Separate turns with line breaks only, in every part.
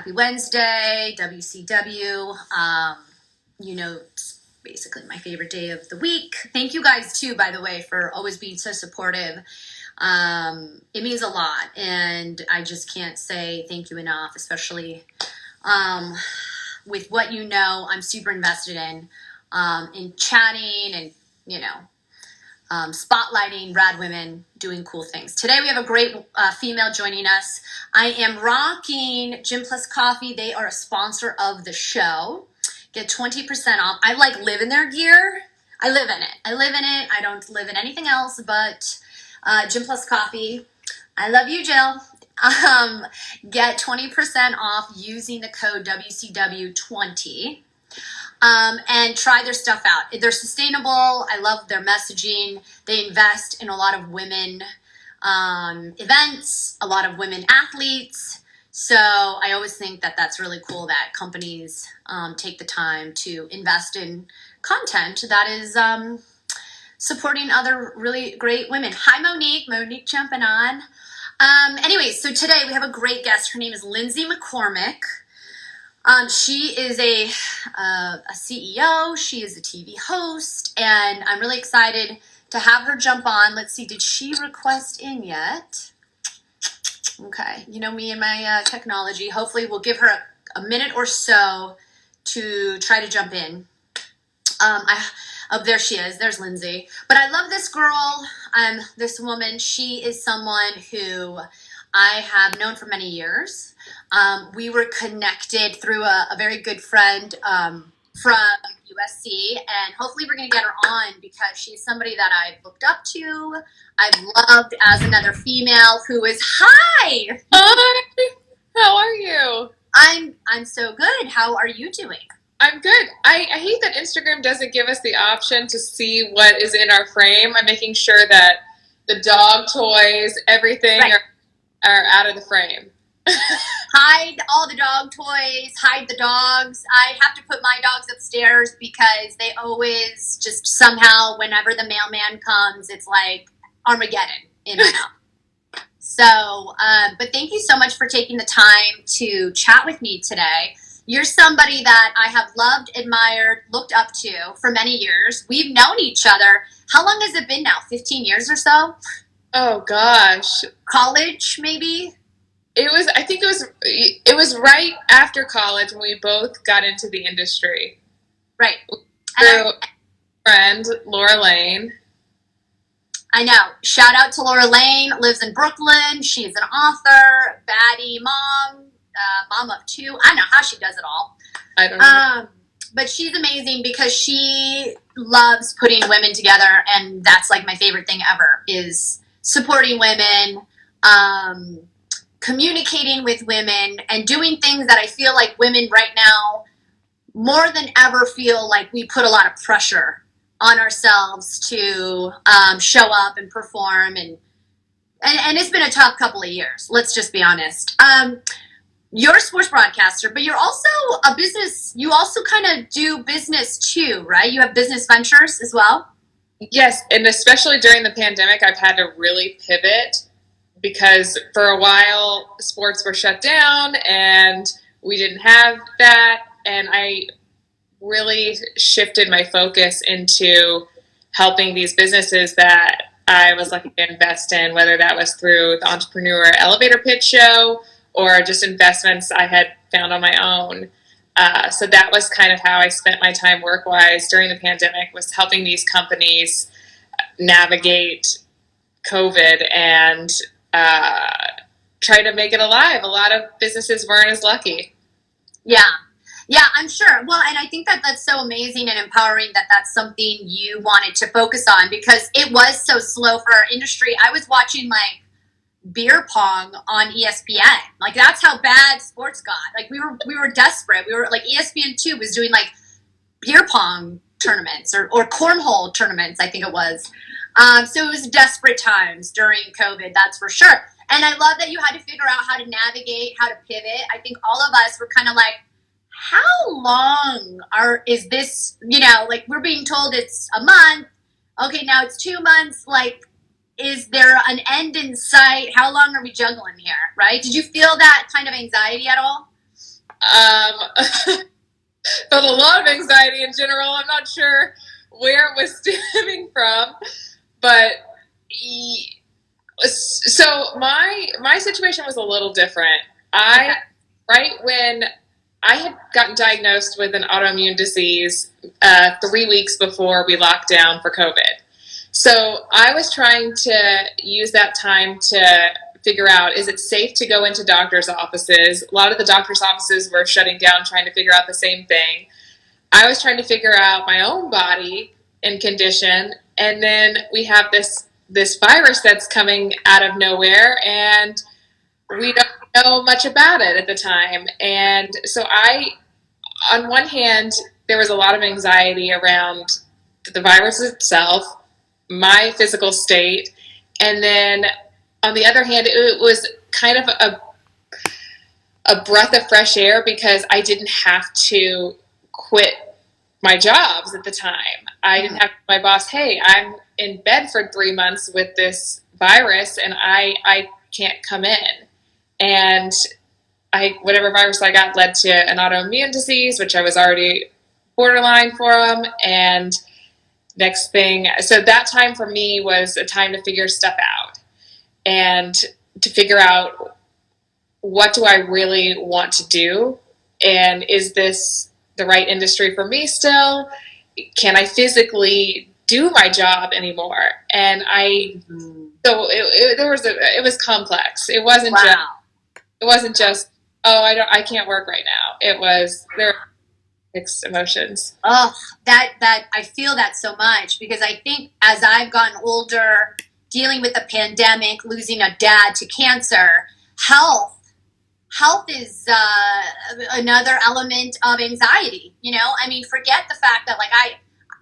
Happy Wednesday, WCW. It's basically my favorite day of the week. Thank you guys too, by the way, for always being so supportive. It means a lot, and I just can't say thank you enough, especially with what I'm super invested in chatting and, spotlighting rad women doing cool things. Today we have a great female joining us. I am rocking Gym Plus Coffee. They are a sponsor of the show. Get 20% off. I live in their gear. I live in it. I don't live in anything else but Gym Plus Coffee. I love you, Jill. Get 20% off using the code WCW20. And try their stuff out. They're sustainable. I love their messaging. They invest in a lot of women events, a lot of women athletes. So I always think that that's really cool that companies take the time to invest in content that is supporting other really great women. Hi, Monique jumping on. Anyways, so today we have a great guest. Her name is Lindsay McCormick. She is a CEO. She is a TV host, and I'm really excited to have her jump on. Let's see, did she request in yet? Okay, me and my technology. Hopefully we'll give her a minute or so to try to jump in. There she is. There's Lindsay. But I love this girl, this woman. She is someone who I have known for many years. We were connected through a very good friend from USC, and hopefully we're going to get her on because she's somebody that I've looked up to, I've loved as another female who is, hi!
Hi! How are you?
I'm so good. How are you doing?
I'm good. I hate that Instagram doesn't give us the option to see what is in our frame. I'm making sure that the dog toys, everything are out of the frame.
Hide all the dog toys, hide the dogs. I have to put my dogs upstairs because they always just somehow, whenever the mailman comes, it's like Armageddon in my house. So, but thank you so much for taking the time to chat with me today. You're somebody that I have loved, admired, looked up to for many years. We've known each other. How long has it been now? 15 years or so?
Oh gosh.
College, maybe?
I think it was right after college when we both got into the industry.
Right.
Through friend Laura Lane.
I know. Shout out to Laura Lane, lives in Brooklyn. She's an author, baddie mom, mom of two. I don't know how she does it all.
I don't know.
But she's amazing because she loves putting women together, and that's like my favorite thing ever is supporting women, communicating with women, and doing things that I feel like women right now more than ever feel like we put a lot of pressure on ourselves to show up and perform, and it's been a tough couple of years. Let's just be honest. You're a sports broadcaster, but you're also a business. You also kind of do business too, right? You have business ventures as well.
Yes, and especially during the pandemic, I've had to really pivot because for a while sports were shut down and we didn't have that, and I really shifted my focus into helping these businesses that I was lucky to invest in, whether that was through the Entrepreneur Elevator Pitch Show or just investments I had found on my own. So that was kind of how I spent my time work-wise during the pandemic, was helping these companies navigate COVID and try to make it alive. A lot of businesses weren't as lucky.
Yeah, I'm sure. Well, and I think that that's so amazing and empowering that that's something you wanted to focus on because it was so slow for our industry. I was watching like beer pong on ESPN. Like that's how bad sports got. Like we were desperate. We were like ESPN2 was doing like beer pong tournaments or cornhole tournaments, I think it was. So it was desperate times during COVID, that's for sure. And I love that you had to figure out how to navigate, how to pivot. I think all of us were kind of like, how long is this, like we're being told it's a month. Okay, now it's 2 months. Like, is there an end in sight? How long are we juggling here, right? Did you feel that kind of anxiety at all?
Felt a lot of anxiety in general. I'm not sure where it was stemming from, but so my situation was a little different. Right when I had gotten diagnosed with an autoimmune disease 3 weeks before we locked down for COVID. So I was trying to use that time to figure out, is it safe to go into doctor's offices? A lot of the doctor's offices were shutting down, trying to figure out the same thing. I was trying to figure out my own body and condition, and then we have this virus that's coming out of nowhere, and we don't know much about it at the time. And so on one hand, there was a lot of anxiety around the virus itself, my physical state, and then on the other hand, it was kind of a breath of fresh air because I didn't have to quit my jobs at the time. I didn't have my boss, hey, I'm in bed for 3 months with this virus and I can't come in. And whatever virus I got led to an autoimmune disease, which I was already borderline from. And next thing, so that time for me was a time to figure stuff out and to figure out, what do I really want to do? And is this the right industry for me still? Can I physically do my job anymore? And it was complex. It wasn't just, oh, I can't work right now. There were mixed emotions.
Oh, that I feel that so much because I think as I've gotten older, dealing with the pandemic, losing a dad to cancer, health is another element of anxiety. I mean, forget the fact that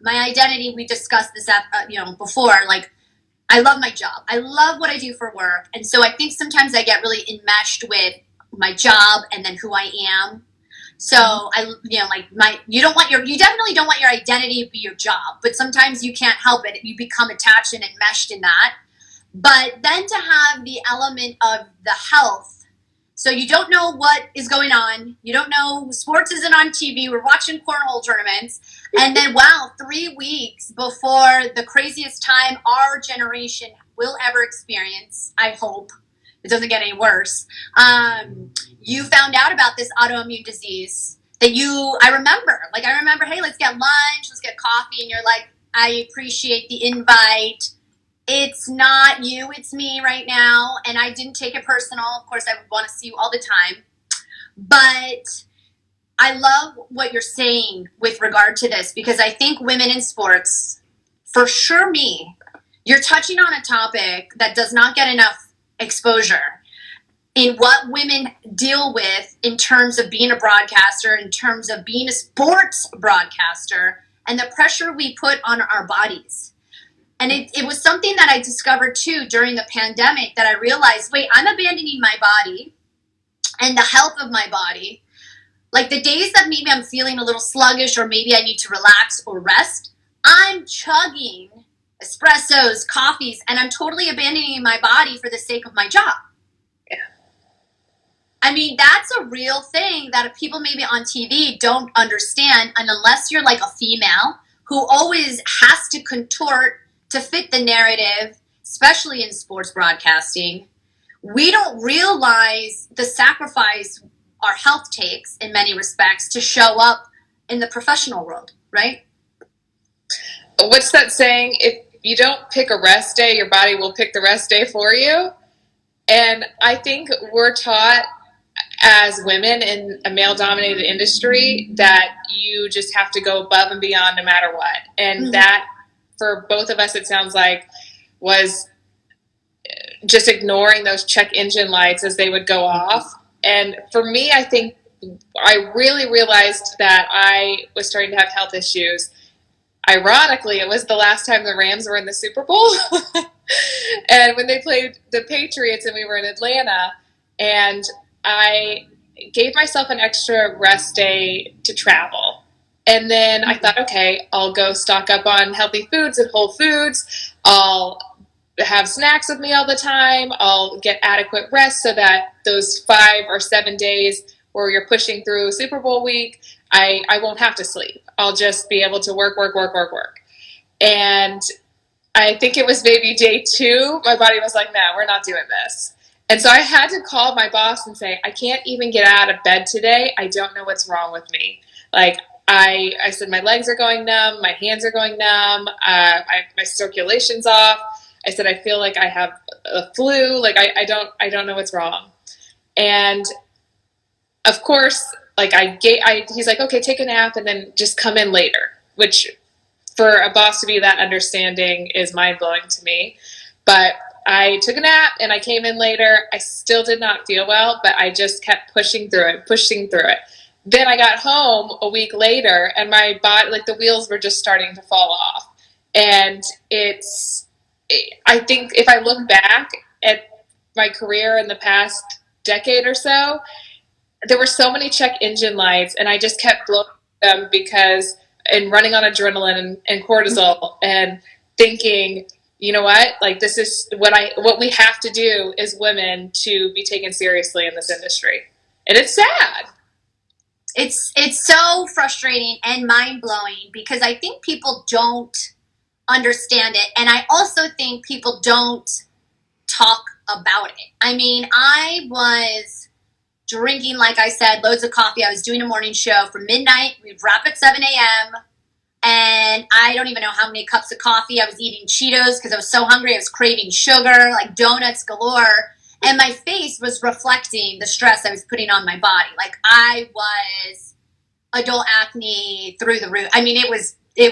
my identity, we discussed this before, I love my job. I love what I do for work. And so I think sometimes I get really enmeshed with my job and then who I am. So you definitely don't want your identity to be your job, but sometimes you can't help it. You become attached and enmeshed in that. But then to have the element of the health, so you don't know what is going on. You don't know, sports isn't on TV. We're watching cornhole tournaments. And then, 3 weeks before the craziest time our generation will ever experience, I hope it doesn't get any worse, you found out about this autoimmune disease that I remember, hey, let's get lunch, let's get coffee. And you're like, I appreciate the invite. It's not you, it's me right now. And I didn't take it personal. Of course, I would want to see you all the time. But I love what you're saying with regard to this, because I think women in sports, for sure you're touching on a topic that does not get enough exposure in what women deal with in terms of being a broadcaster, in terms of being a sports broadcaster, and the pressure we put on our bodies. And it was something that I discovered too during the pandemic, that I realized, wait, I'm abandoning my body and the health of my body. Like the days that maybe I'm feeling a little sluggish or maybe I need to relax or rest, I'm chugging espressos, coffees, and I'm totally abandoning my body for the sake of my job.
Yeah.
I mean, that's a real thing that people maybe on TV don't understand. And unless you're like a female who always has to contort to fit the narrative, especially in sports broadcasting, we don't realize the sacrifice our health takes in many respects to show up in the professional world, right?
What's that saying? If you don't pick a rest day, your body will pick the rest day for you. And I think we're taught as women in a male-dominated industry that you just have to go above and beyond no matter what. And that, for both of us, it sounds like, was just ignoring those check engine lights as they would go off. And for me, I think I really realized that I was starting to have health issues. Ironically, it was the last time the Rams were in the Super Bowl. And when they played the Patriots and we were in Atlanta, and I gave myself an extra rest day to travel. And then I thought, okay, I'll go stock up on healthy foods at Whole Foods. I'll have snacks with me all the time. I'll get adequate rest so that those 5 or 7 days or you're pushing through Super Bowl week, I won't have to sleep. I'll just be able to work. And I think it was maybe day 2, my body was like, no, we're not doing this. And so I had to call my boss and say, I can't even get out of bed today. I don't know what's wrong with me. Like, I said, my legs are going numb, my hands are going numb, my circulation's off. I said, I feel like I have a flu. Like, I don't know what's wrong. And of course, like he's like, okay, take a nap and then just come in later, which for a boss to be that understanding is mind blowing to me. But I took a nap and I came in later. I still did not feel well, but I just kept pushing through it. Then I got home a week later and my body, like the wheels were just starting to fall off. And I think if I look back at my career in the past decade or so, there were so many check engine lights and I just kept blowing them and running on adrenaline and cortisol and thinking, you know what, like this is what we have to do as women to be taken seriously in this industry. And it's sad.
It's so frustrating and mind-blowing because I think people don't understand it. And I also think people don't talk about it. I mean, I was drinking, like I said, loads of coffee. I was doing a morning show from midnight. We'd wrap at 7 a.m. And I don't even know how many cups of coffee. I was eating Cheetos because I was so hungry. I was craving sugar, like donuts galore. And my face was reflecting the stress I was putting on my body. Like I was adult acne through the roof. I mean, it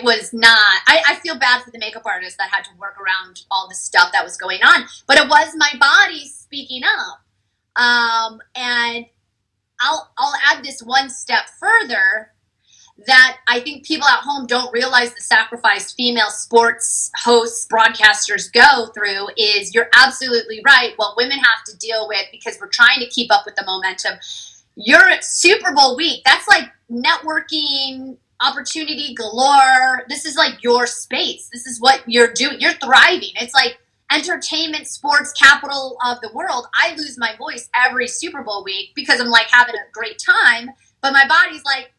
was not, I feel bad for the makeup artist that had to work around all the stuff that was going on, but it was my body speaking up. And I'll add this one step further that I think people at home don't realize the sacrifice female sports hosts, broadcasters go through is you're absolutely right. What women have to deal with because we're trying to keep up with the momentum. You're at Super Bowl week. That's like networking opportunity galore. This is like your space. This is what you're doing. You're thriving. It's like entertainment, sports capital of the world. I lose my voice every Super Bowl week because I'm like having a great time, but my body's like,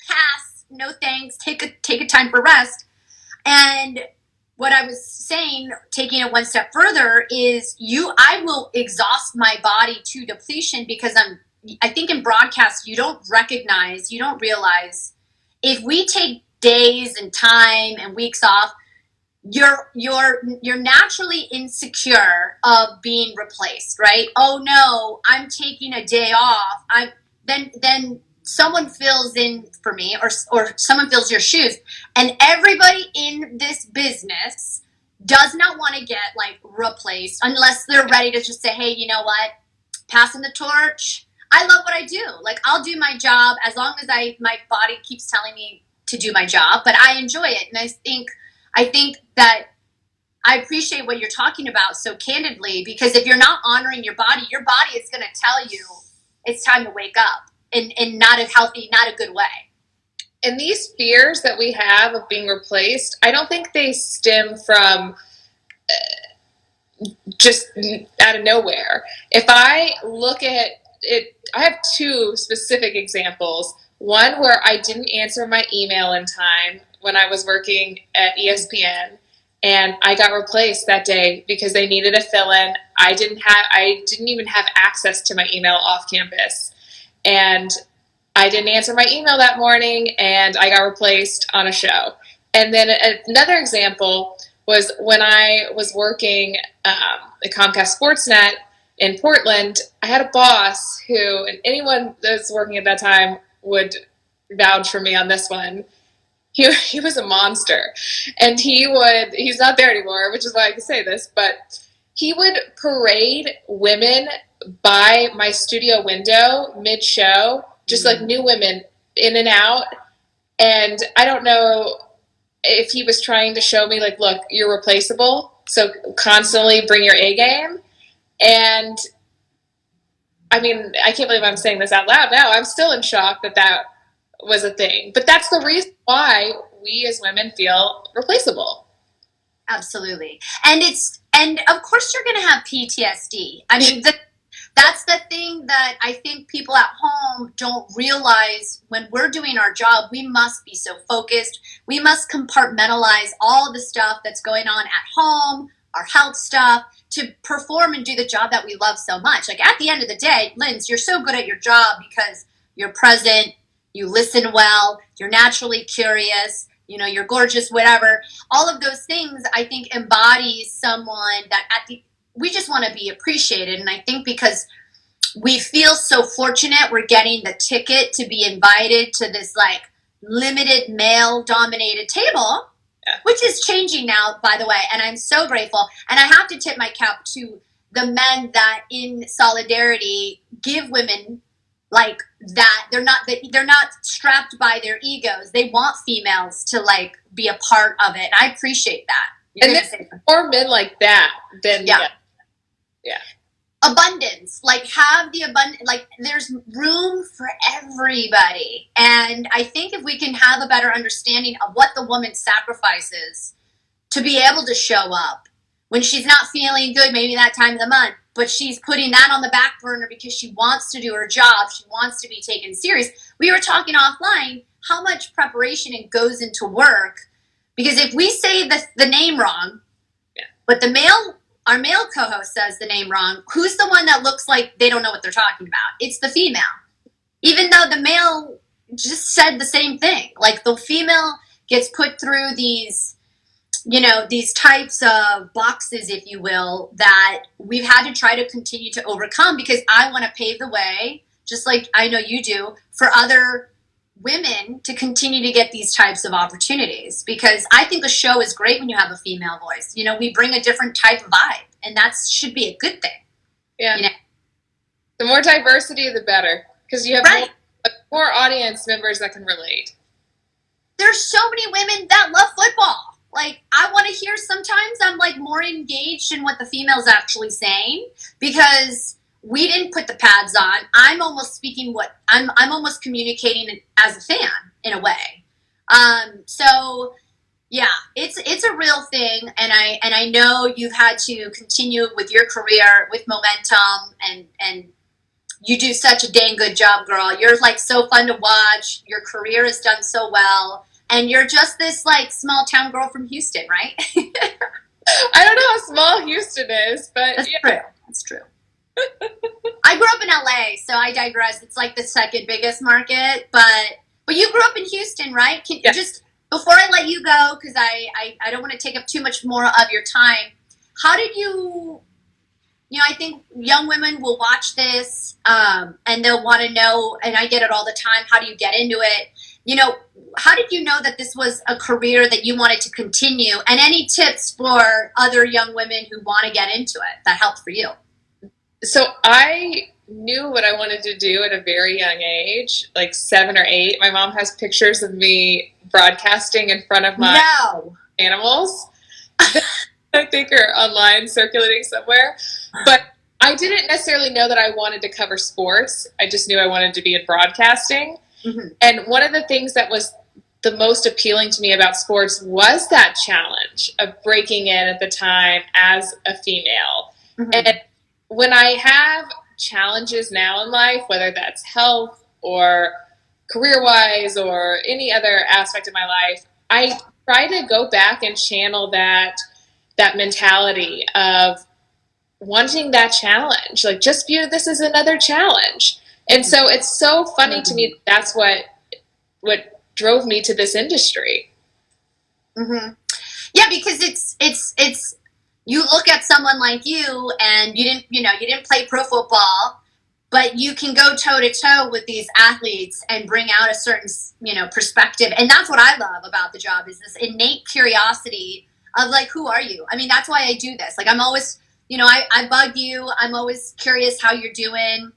pass, no thanks, take a time for rest. And what I was saying, taking it one step further, is I will exhaust my body to depletion because I think in broadcast you don't realize if we take days and time and weeks off, you're naturally insecure of being replaced, right? Oh no, I'm taking a day off. Then someone fills in for me or someone fills your shoes. And everybody in this business does not want to get like replaced unless they're ready to just say, hey, you know what? Passing the torch. I love what I do. Like I'll do my job as long as my body keeps telling me to do my job, but I enjoy it. And I think that I appreciate what you're talking about so candidly, because if you're not honoring your body is going to tell you it's time to wake up. In not a healthy, not a good way.
And these fears that we have of being replaced, I don't think they stem from just out of nowhere. If I look at it, I have 2 specific examples. One where I didn't answer my email in time when I was working at ESPN, and I got replaced that day because they needed a fill-in. I didn't even have access to my email off campus. And I didn't answer my email that morning, and I got replaced on a show. And then another example was when I was working at Comcast Sportsnet in Portland. I had a boss who, and anyone that was working at that time would vouch for me on this one. He was a monster, and he's not there anymore, which is why I can say this, but he would parade women by my studio window mid-show, just like new women in and out. And I don't know if he was trying to show me like, look, you're replaceable, so constantly bring your A game. And I mean, I can't believe I'm saying this out loud now. I'm still in shock that was a thing. But that's the reason why we as women feel replaceable.
Absolutely. And of course you're going to have PTSD. I mean, That's the thing that I think people at home don't realize. When we're doing our job, we must be so focused. We must compartmentalize all the stuff that's going on at home, our health stuff, to perform and do the job that we love so much. Like at the end of the day, Linz, you're so good at your job because you're present, you listen well, you're naturally curious, you're gorgeous, whatever. All of those things, I think, embodies someone that we just want to be appreciated. And I think because we feel so fortunate we're getting the ticket to be invited to this like limited male dominated table, which is changing now, by the way. And I'm so grateful. And I have to tip my cap to the men that in solidarity give women like that. They're not strapped by their egos. They want females to like be a part of it. And I appreciate that.
And there's more men like that than yeah.
Abundance, like have the abundance, like there's room for everybody. And I think if we can have a better understanding of what the woman sacrifices to be able to show up when she's not feeling good, maybe that time of the month, but she's putting that on the back burner because she wants to do her job, she wants to be taken serious. We were talking offline how much preparation it goes into work, because if we say the name wrong, but our male co-host says the name wrong, who's the one that looks like they don't know what they're talking about? It's the female. Even though the male just said the same thing. Like the female gets put through these, these types of boxes, if you will, that we've had to try to continue to overcome, because I want to pave the way, just like I know you do, for other women to continue to get these types of opportunities, because I think the show is great when you have a female voice. We bring a different type of vibe, and that should be a good thing.
Yeah. The more diversity, the better, because you have more audience members that can relate.
There's so many women that love football. Like, I want to hear, sometimes I'm like more engaged in what the female's actually saying, because we didn't put the pads on. I'm almost speaking I'm almost communicating as a fan in a way. So yeah, it's a real thing. And I know you've had to continue with your career with momentum, and you do such a dang good job, girl. You're like so fun to watch. Your career has done so well. And you're just this like small town girl from Houston, right?
I don't know how small Houston is, but
That's true. I grew up in LA, so I digress. It's like the second biggest market, but you grew up in Houston, right? Can you just, before I let you go, because I don't want to take up too much more of your time, how did you, I think young women will watch this and they'll want to know, and I get it all the time, how do you get into it? How did you know that this was a career that you wanted to continue, and any tips for other young women who want to get into it that helped for you?
So I knew what I wanted to do at a very young age, like 7 or 8. My mom has pictures of me broadcasting in front of my animals. I think are online circulating somewhere. But I didn't necessarily know that I wanted to cover sports. I just knew I wanted to be in broadcasting. Mm-hmm. And one of the things that was the most appealing to me about sports was that challenge of breaking in at the time as a female. Mm-hmm. And when I have challenges now in life, whether that's health or career-wise or any other aspect of my life, I try to go back and channel that mentality of wanting that challenge. Like, just view this as another challenge. And so it's so funny to me. That's what drove me to this industry.
Mm-hmm. Yeah, because it's you look at someone like you, and you didn't play pro football, but you can go toe to toe with these athletes and bring out a certain, perspective. And that's what I love about the job, is this innate curiosity of like, who are you? I mean, that's why I do this. Like, I'm always, I bug you. I'm always curious how you're doing.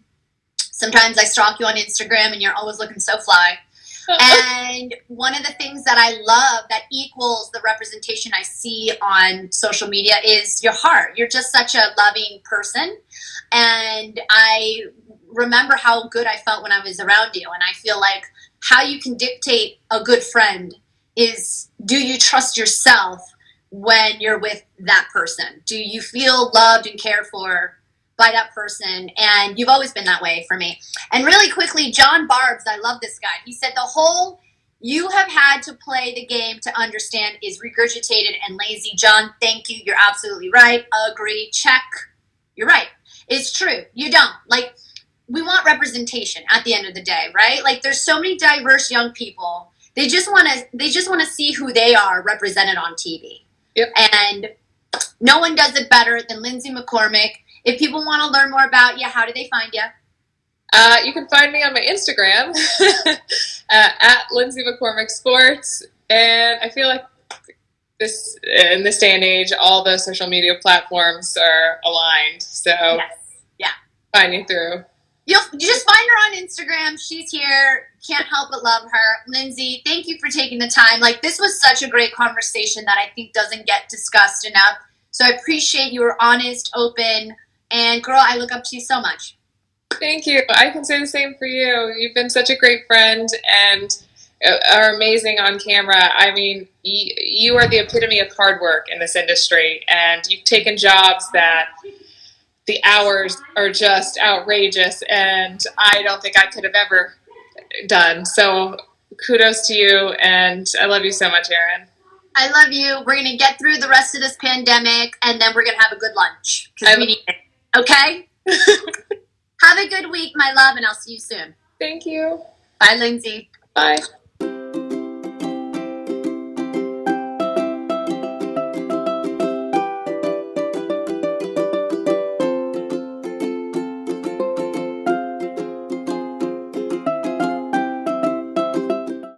Sometimes I stalk you on Instagram and you're always looking so fly. And one of the things that I love that equals the representation I see on social media is your heart. You're just such a loving person. And I remember how good I felt when I was around you. And I feel like how you can dictate a good friend is, do you trust yourself when you're with that person? Do you feel loved and cared for by that person. And you've always been that way for me. And really quickly, John Barbs, I love this guy. He said the whole "you have had to play the game to understand" is regurgitated and lazy. John, thank you. You're absolutely right. Agree. Check. You're right. It's true. You don't. Like, we want representation at the end of the day, right? Like, there's so many diverse young people. They just want to see who they are represented on TV.
Yep.
And no one does it better than Lindsay McCormick. If people want to learn more about you, how do they find you?
You can find me on my Instagram at Lindsay McCormick Sports, and I feel like in this day and age, all the social media platforms are aligned. So
Yes. Yeah.
find you through.
You just find her on Instagram. She's here. Can't help but love her. Lindsay, thank you for taking the time. Like, this was such a great conversation that I think doesn't get discussed enough. So I appreciate you were honest, open, and girl, I look up to you so much.
Thank you. I can say the same for you. You've been such a great friend and are amazing on camera. I mean, you are the epitome of hard work in this industry, and you've taken jobs that the hours are just outrageous, and I don't think I could have ever done. So kudos to you, and I love you so much, Erin.
I love you. We're going to get through the rest of this pandemic, and then we're going to have a good lunch because we need it. Okay? Have a good week, my love, and I'll see you soon.
Thank you.
Bye, Lindsay.
Bye.